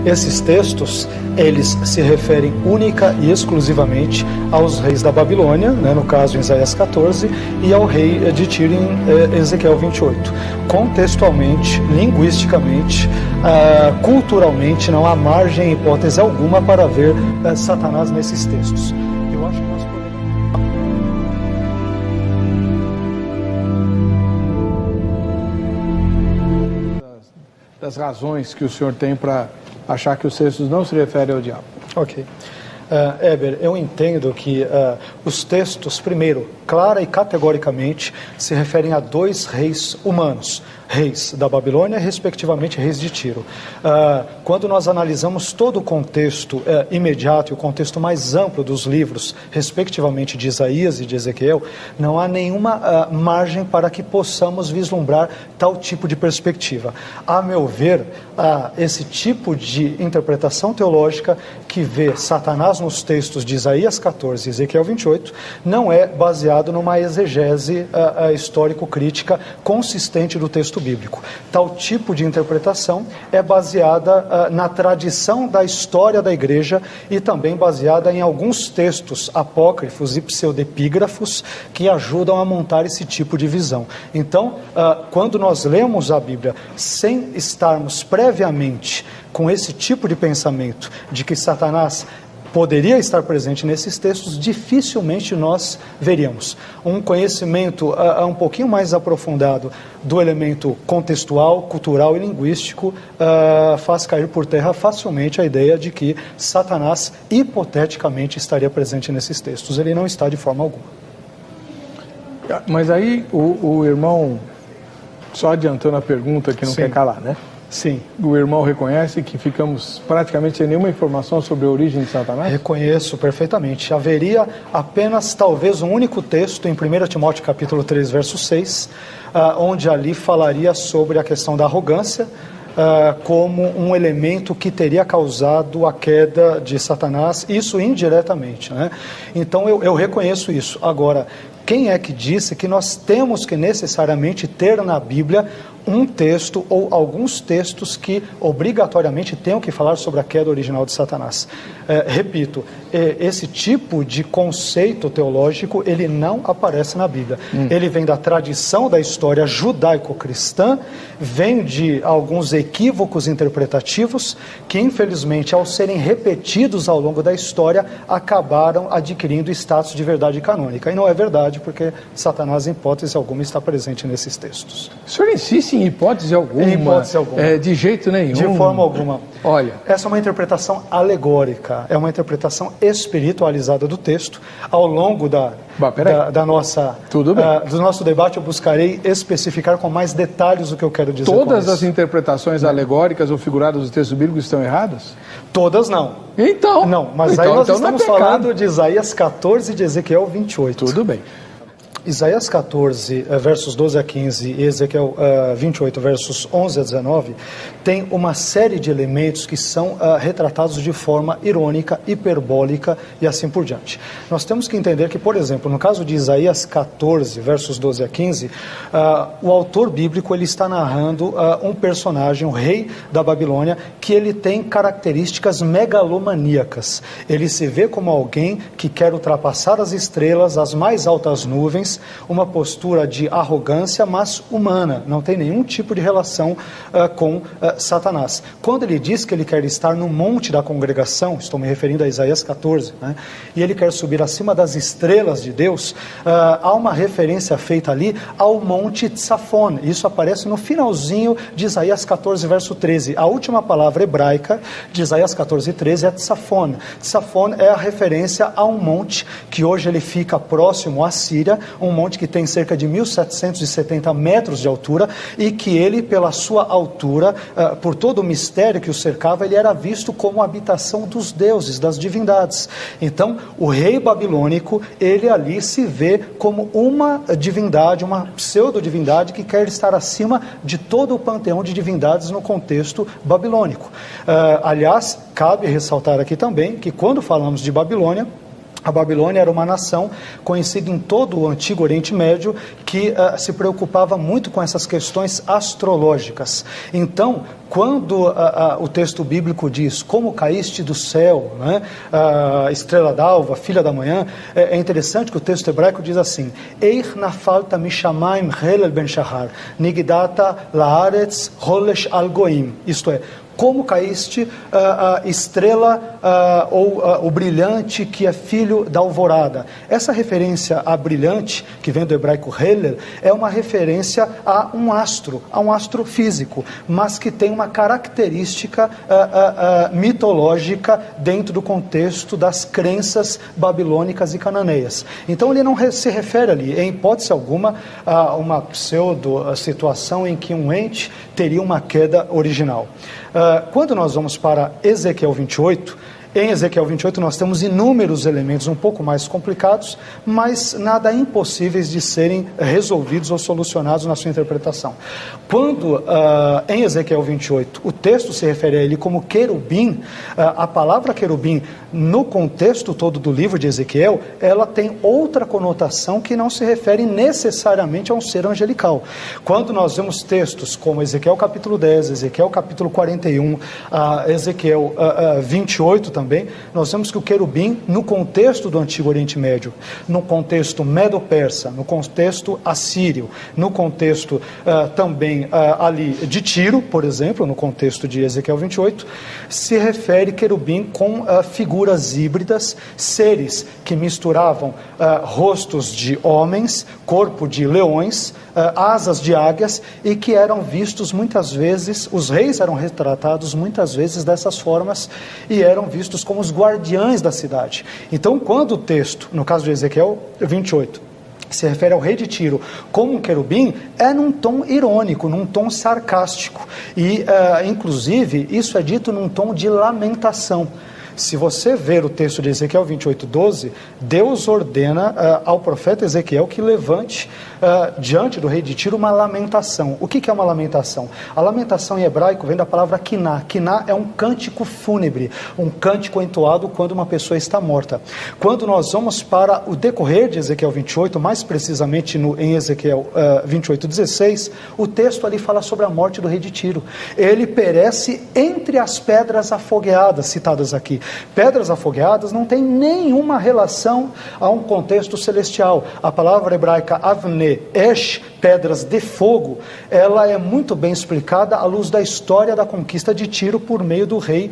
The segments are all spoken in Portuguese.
Esses textos, eles se referem única e exclusivamente aos reis da Babilônia, né, no caso em Isaías 14, e ao rei de Tiro em Ezequiel 28. Contextualmente, linguisticamente, culturalmente, não há margem, hipótese alguma para ver Satanás nesses textos. Eu acho que nós das razões que o senhor tem para achar que os textos não se referem ao diabo. Ok. Heber, eu entendo que os textos, primeiro, clara e categoricamente, se referem a dois reis humanos, reis da Babilônia, respectivamente reis de Tiro. Quando nós analisamos todo o contexto imediato e o contexto mais amplo dos livros, respectivamente de Isaías e de Ezequiel, não há nenhuma margem para que possamos vislumbrar tal tipo de perspectiva. A meu ver, esse tipo de interpretação teológica que vê Satanás nos textos de Isaías 14 e Ezequiel 28 não é baseado numa exegese histórico-crítica consistente do texto bíblico. Tal tipo de interpretação é baseada na tradição da história da igreja e também baseada em alguns textos apócrifos e pseudepígrafos que ajudam a montar esse tipo de visão. Então, quando nós lemos a Bíblia sem estarmos previamente com esse tipo de pensamento de que Satanás poderia estar presente nesses textos, dificilmente nós veríamos. Um conhecimento um pouquinho mais aprofundado do elemento contextual, cultural e linguístico faz cair por terra facilmente a ideia de que Satanás hipoteticamente estaria presente nesses textos. Ele não está de forma alguma. Mas aí o irmão, só adiantando a pergunta que não Sim. quer calar, né? Sim. O irmão reconhece que ficamos praticamente sem nenhuma informação sobre a origem de Satanás? Reconheço perfeitamente. Haveria apenas talvez um único texto em 1 Timóteo capítulo 3, verso 6, onde ali falaria sobre a questão da arrogância, como um elemento que teria causado a queda de Satanás, isso indiretamente, né? Então eu reconheço isso. Agora, quem é que disse que nós temos que necessariamente ter na Bíblia um texto ou alguns textos que obrigatoriamente tenham que falar sobre a queda original de Satanás? Repito, esse tipo de conceito teológico, ele não aparece na Bíblia. Ele vem da tradição da história judaico-cristã, vem de alguns equívocos interpretativos que, infelizmente, ao serem repetidos ao longo da história, acabaram adquirindo status de verdade canônica. E não é verdade, porque Satanás, em hipótese alguma, está presente nesses textos. O senhor insiste em hipótese alguma? Em hipótese alguma. De jeito nenhum? De forma alguma. Olha, essa é uma interpretação alegórica, é uma interpretação espiritualizada do texto. Ao longo do nosso debate, eu buscarei especificar com mais detalhes o que eu quero dizer. Todas as interpretações alegóricas ou figuradas do texto bíblico estão erradas? Todas não. Então? Não, mas aí nós estamos falando de Isaías 14 e de Ezequiel 28. Tudo bem. Isaías 14, versos 12 a 15 e Ezequiel 28, versos 11 a 19, tem uma série de elementos que são retratados de forma irônica, hiperbólica e assim por diante. Nós temos que entender que, por exemplo, no caso de Isaías 14, versos 12 a 15, o autor bíblico ele está narrando um personagem, um rei da Babilônia, que ele tem características megalomaníacas. Ele se vê como alguém que quer ultrapassar as estrelas, as mais altas nuvens, uma postura de arrogância, mas humana, não tem nenhum tipo de relação com Satanás. Quando ele diz que ele quer estar no monte da congregação, estou me referindo a Isaías 14, né, e ele quer subir acima das estrelas de Deus, há uma referência feita ali ao monte Tsafon. Isso aparece no finalzinho de Isaías 14, verso 13. A última palavra hebraica de Isaías 14, 13 é Tsafon. Tsafon é a referência a um monte que hoje ele fica próximo à Síria, um monte que tem cerca de 1.770 metros de altura e que ele, pela sua altura, por todo o mistério que o cercava, ele era visto como a habitação dos deuses, das divindades. Então, o rei babilônico, ele ali se vê como uma divindade, uma pseudo-divindade que quer estar acima de todo o panteão de divindades no contexto babilônico. Aliás, cabe ressaltar aqui também que quando falamos de Babilônia, A Babilônia era uma nação conhecida em todo o Antigo Oriente Médio que se preocupava muito com essas questões astrológicas. Então, quando o texto bíblico diz, como caíste do céu, né, estrela d'alva, filha da manhã, é interessante que o texto hebraico diz assim, Eich nafalta mishamaim helel ben shahar, nigdata laaretz holesh al goim, isto é, como caíste, a estrela ou o brilhante que é filho da alvorada. Essa referência a brilhante, que vem do hebraico Helel, é uma referência a um astro físico, mas que tem uma característica mitológica dentro do contexto das crenças babilônicas e cananeias. Então ele não se refere ali, em hipótese alguma, a uma pseudo-situação em que um ente teria uma queda original. Quando nós vamos para Ezequiel 28, em Ezequiel 28 nós temos inúmeros elementos um pouco mais complicados, mas nada impossíveis de serem resolvidos ou solucionados na sua interpretação. Quando em Ezequiel 28 o texto se refere a ele como querubim, a palavra querubim no contexto todo do livro de Ezequiel, ela tem outra conotação que não se refere necessariamente a um ser angelical. Quando nós vemos textos como Ezequiel capítulo 10, Ezequiel capítulo 41, Ezequiel 28 também, nós vemos que o querubim, no contexto do Antigo Oriente Médio, no contexto medo-persa, no contexto assírio, no contexto também ali de Tiro, por exemplo, no contexto de Ezequiel 28, se refere querubim com figuras híbridas, seres que misturavam rostos de homens, corpo de leões, asas de águias, e que eram vistos muitas vezes, os reis eram retratados muitas vezes dessas formas, e eram vistos como os guardiães da cidade. Então, quando o texto, no caso de Ezequiel 28, se refere ao rei de Tiro como um querubim, é num tom irônico, num tom sarcástico, e inclusive isso é dito num tom de lamentação. Se você ver o texto de Ezequiel 28:12, Deus ordena ao profeta Ezequiel que levante diante do rei de Tiro uma lamentação. O que é uma lamentação? A lamentação em hebraico vem da palavra kiná. Kiná é um cântico fúnebre, um cântico entoado quando uma pessoa está morta. Quando nós vamos para o decorrer de Ezequiel 28, mais precisamente em Ezequiel 28:16, o texto ali fala sobre a morte do rei de Tiro. Ele perece entre as pedras afogueadas, citadas aqui. Pedras afogueadas não tem nenhuma relação a um contexto celestial. A palavra hebraica avne, esh, pedras de fogo, ela é muito bem explicada à luz da história da conquista de Tiro por meio do rei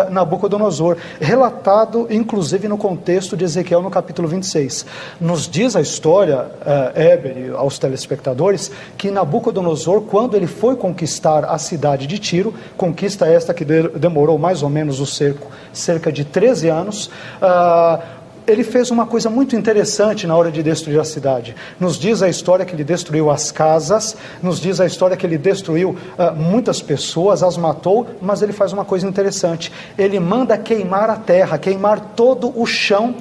Nabucodonosor, relatado inclusive no contexto de Ezequiel no capítulo 26. Nos diz a história, Heber e aos telespectadores, que Nabucodonosor, quando ele foi conquistar a cidade de Tiro, conquista esta que demorou mais ou menos o cerca de 13 anos, ele fez uma coisa muito interessante na hora de destruir a cidade. Nos diz a história que ele destruiu as casas, nos diz a história que ele destruiu muitas pessoas, as matou, mas ele faz uma coisa interessante. Ele manda queimar a terra, queimar todo o chão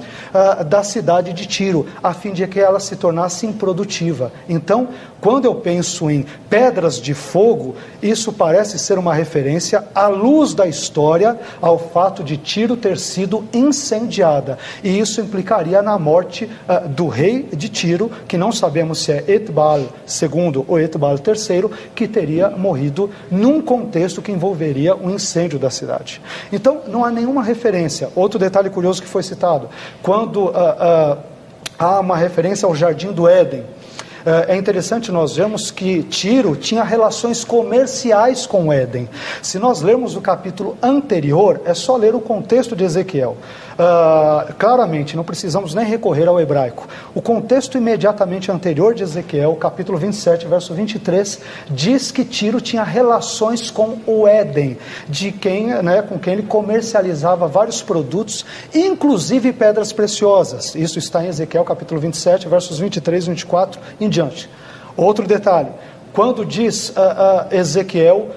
da cidade de Tiro, a fim de que ela se tornasse improdutiva. Então, quando eu penso em pedras de fogo, isso parece ser uma referência à luz da história, ao fato de Tiro ter sido incendiada. E isso implicaria na morte do rei de Tiro, que não sabemos se é Etbal II ou Etbal III, que teria morrido num contexto que envolveria um incêndio da cidade. Então, não há nenhuma referência. Outro detalhe curioso que foi citado, quando há uma referência ao Jardim do Éden, é interessante nós vemos que Tiro tinha relações comerciais com Éden. Se nós lermos o capítulo anterior, é só ler o contexto de Ezequiel. Claramente, não precisamos nem recorrer ao hebraico. O contexto imediatamente anterior de Ezequiel, capítulo 27, verso 23, diz que Tiro tinha relações com o Éden, com quem ele comercializava vários produtos, inclusive pedras preciosas. Isso está em Ezequiel, capítulo 27, versos 23 e 24 em diante. Outro detalhe, quando diz Ezequiel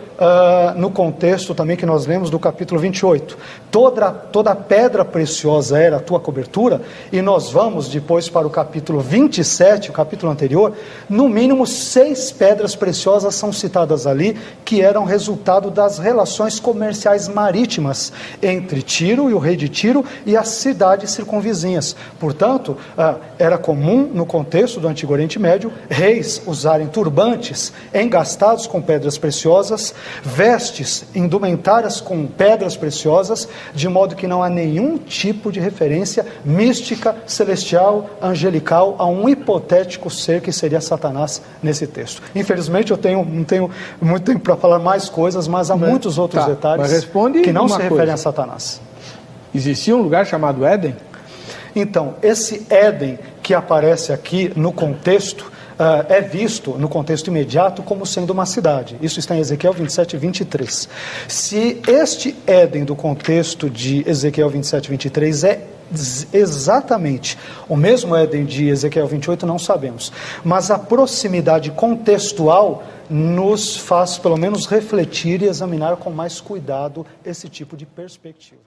no contexto também que nós lemos do capítulo 28. Toda pedra preciosa era a tua cobertura, e nós vamos depois para o capítulo 27, o capítulo anterior, no mínimo 6 pedras preciosas são citadas ali, que eram resultado das relações comerciais marítimas entre Tiro e o rei de Tiro e as cidades circunvizinhas. Portanto, era comum no contexto do Antigo Oriente Médio, reis usarem turbantes engastados com pedras preciosas, vestes, indumentárias com pedras preciosas, de modo que não há nenhum tipo de referência mística, celestial, angelical a um hipotético ser que seria Satanás nesse texto. Infelizmente, não tenho muito tempo para falar mais coisas, mas há muitos outros detalhes que não se referem a Satanás. Existia um lugar chamado Éden? Então, esse Éden que aparece aqui no contexto, é visto no contexto imediato como sendo uma cidade. Isso está em Ezequiel 27 e 23. Se este Éden do contexto de Ezequiel 27 e 23 é exatamente o mesmo Éden de Ezequiel 28, não sabemos. Mas a proximidade contextual nos faz, pelo menos, refletir e examinar com mais cuidado esse tipo de perspectiva.